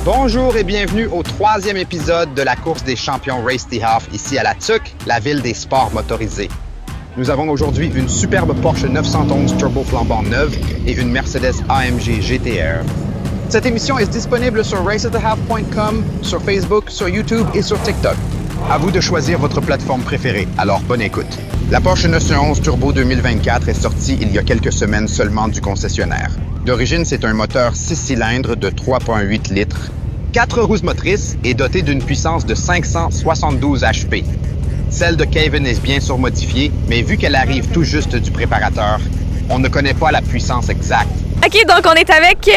Bonjour et bienvenue au 3e épisode de la course des champions Race the Half ici à La Tuque, la ville des sports motorisés. Nous avons aujourd'hui une superbe Porsche 911 turbo flambant neuve et une Mercedes AMG GT-R. Cette émission est disponible sur raceatthehalf.com, sur Facebook, sur YouTube et sur TikTok. À vous de choisir votre plateforme préférée, alors bonne écoute. La Porsche 911 Turbo 2024 est sortie il y a quelques semaines seulement du concessionnaire. D'origine, c'est un moteur 6 cylindres de 3,8 litres, 4 roues motrices et doté d'une puissance de 572 HP. Celle de Kevin est bien sûr modifiée, mais vu qu'elle arrive tout juste du préparateur, on ne connaît pas la puissance exacte. OK, donc on est avec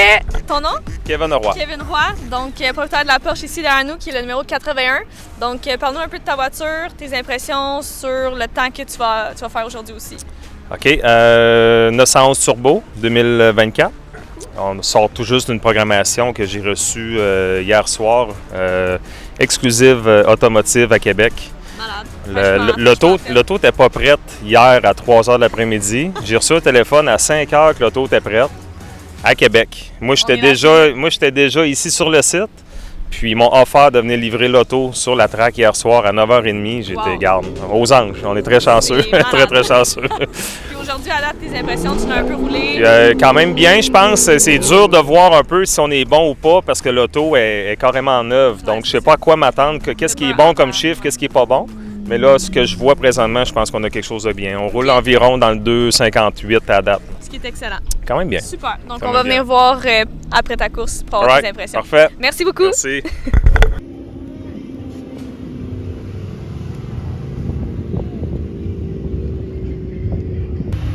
ton nom? Kevin Roy. Kevin Roy, donc propriétaire de la Porsche ici derrière nous, qui est le numéro 81. Donc, parle-nous un peu de ta voiture, tes impressions sur le temps que tu vas faire aujourd'hui aussi. OK, 911 Turbo 2024. On sort tout juste d'une programmation que j'ai reçue hier soir, exclusive automotive à Québec. Malade. L'auto n'était pas prête hier à 3 h de l'après-midi. J'ai reçu un téléphone à 5 h que l'auto était prête à Québec. Moi, j'étais déjà ici sur le site. Puis ils m'ont offert de venir livrer l'auto sur la track hier soir à 9h30. J'étais, garde, aux anges. On est très chanceux. très, très chanceux. Puis aujourd'hui, à date, tes impressions, tu l'as un peu roulé? Quand même bien, je pense. C'est dur de voir un peu si on est bon ou pas parce que l'auto est carrément neuve. Donc, je sais pas à quoi m'attendre. Qu'est-ce qui est bon comme chiffre, qu'est-ce qui est pas bon. Mais là, ce que je vois présentement, je pense qu'on a quelque chose de bien. On roule environ dans le 2,58 à date. Ce qui est excellent. Quand même bien. Super. Donc, on va venir voir après ta course pour avoir tes impressions. Parfait. Merci beaucoup. Merci.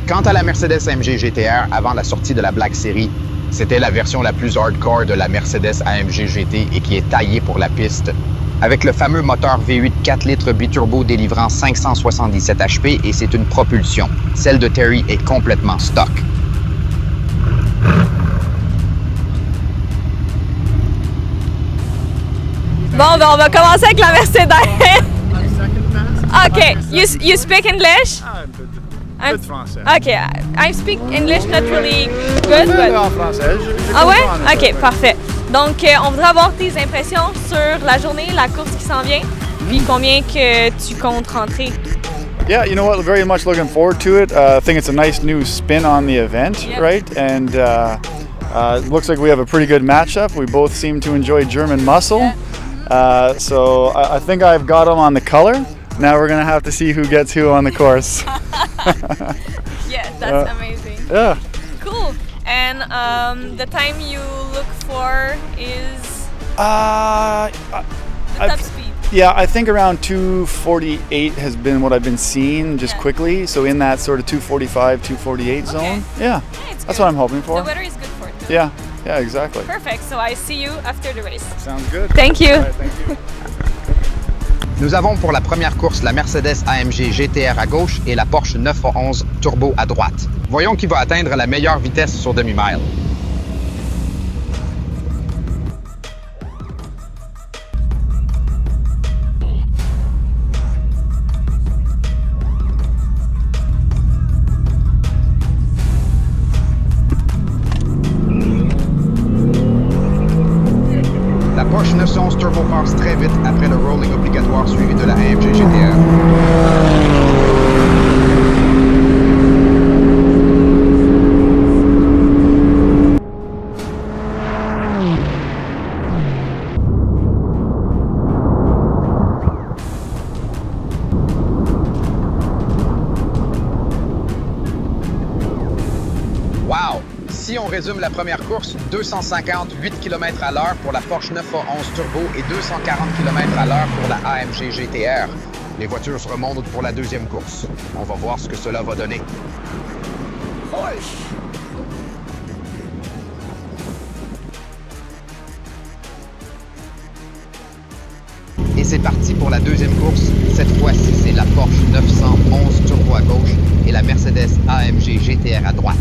Quant à la Mercedes AMG GT-R avant la sortie de la Black Series, c'était la version la plus hardcore de la Mercedes AMG GT et qui est taillée pour la piste. Avec le fameux moteur V8 4 litres biturbo délivrant 577 HP et c'est une propulsion. Celle de Terry est complètement stock. Bon, ben on va commencer avec la Mercedes. OK. You speak English? Peu de français. OK. I speak English not really good, but... En français. Ah ouais? OK, parfait. Donc, on voudrait avoir tes impressions sur la journée, la course qui s'en vient, puis combien que tu comptes rentrer. Yeah, you know what? Very much looking forward to it. I think it's a nice new spin on the event, right? And it looks like we have a pretty good matchup. We both seem to enjoy German muscle. So I think I've got them on the color. Now we're going to have to see who gets who on the course. Yeah, that's amazing. Yeah. Cool. And the time you look for is The top speed. Yeah, I think around 2:48 has been what I've been seeing just quickly. So in that sort of 2:45, 2:48 zone. Yeah, it's that's good. what I'm hoping for. The weather is good for it. Yeah, exactly. Perfect. So I see you after the race. Sounds good. Thank you. All right, thank you. Nous avons pour la première course la Mercedes AMG GT-R à gauche et la Porsche 911 Turbo à droite. Voyons qui va atteindre la meilleure vitesse sur demi-mile. La Porsche 911 Turbo passe très vite après le rolling obligatoire suivi de la AMG GT-R. Wow! Si on résume la première course, 258 km/h pour la Porsche 911 Turbo et 240 km/h pour la AMG GT-R. Les voitures se remontent pour la deuxième course. On va voir ce que cela va donner. Et c'est parti pour la deuxième course. Cette fois-ci, c'est la Porsche 911 Turbo à gauche et la Mercedes AMG GT-R à droite.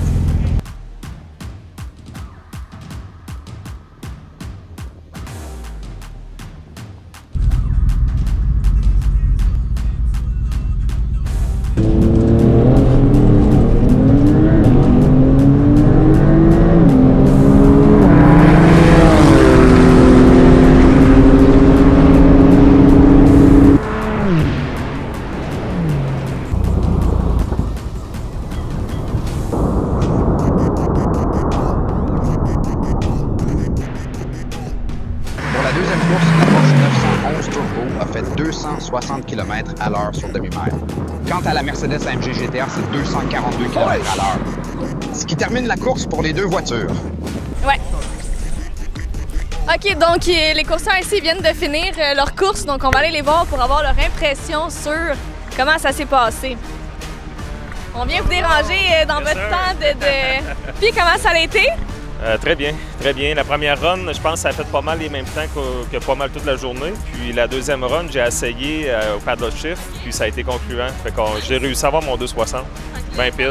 deuxième course, la Porsche 911 Turbo a fait 260 km/h sur demi-mètre. Quant à la Mercedes AMG GT-R, c'est 242 km/h. Ce qui termine la course pour les deux voitures. Ouais. OK, donc les courseurs ici viennent de finir leur course, donc on va aller les voir pour avoir leur impression sur comment ça s'est passé. On vient vous déranger dans votre temps de... Puis comment ça a été? Très bien, très bien. La première run, je pense que ça a fait pas mal les mêmes temps que pas mal toute la journée. Puis la deuxième run, j'ai essayé au paddle shift, puis ça a été concluant. Fait que j'ai réussi à avoir mon 260, 20 piles.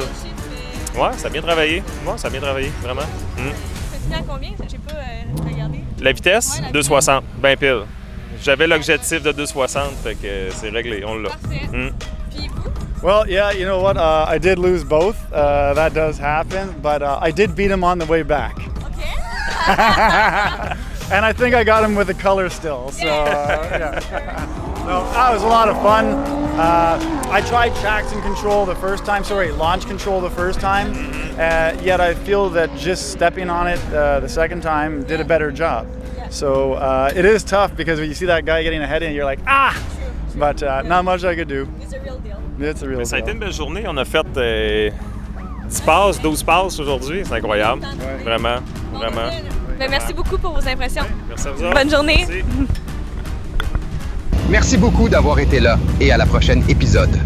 Ouais, ça a bien travaillé. Ouais, ça a bien travaillé, vraiment. C'est à combien? J'ai pas regardé. La vitesse, Ouais, la 260, 20 piles. J'avais l'objectif de 260, fait que c'est réglé, on l'a. Parfait. Puis vous? Well, yeah, you know what? I did lose both. That does happen, but I did beat him on the way back. OK. And I think I got him with the color still. So, yeah. No, that was a lot of fun. I tried traction control the first time, launch control the first time, yet I feel that just stepping on it the second time did a better job. So it is tough because when you see that guy getting ahead of you, you're like, ah! But not much I could do. It's a real deal. It's a real Mais ça a deal. été une belle journée. On a fait 10 passes, 12 passes aujourd'hui. C'est incroyable. Vraiment, vraiment. Ben, merci beaucoup pour vos impressions. Merci à vous autres. Bonne journée. Merci. Merci beaucoup d'avoir été là et à la prochaine épisode.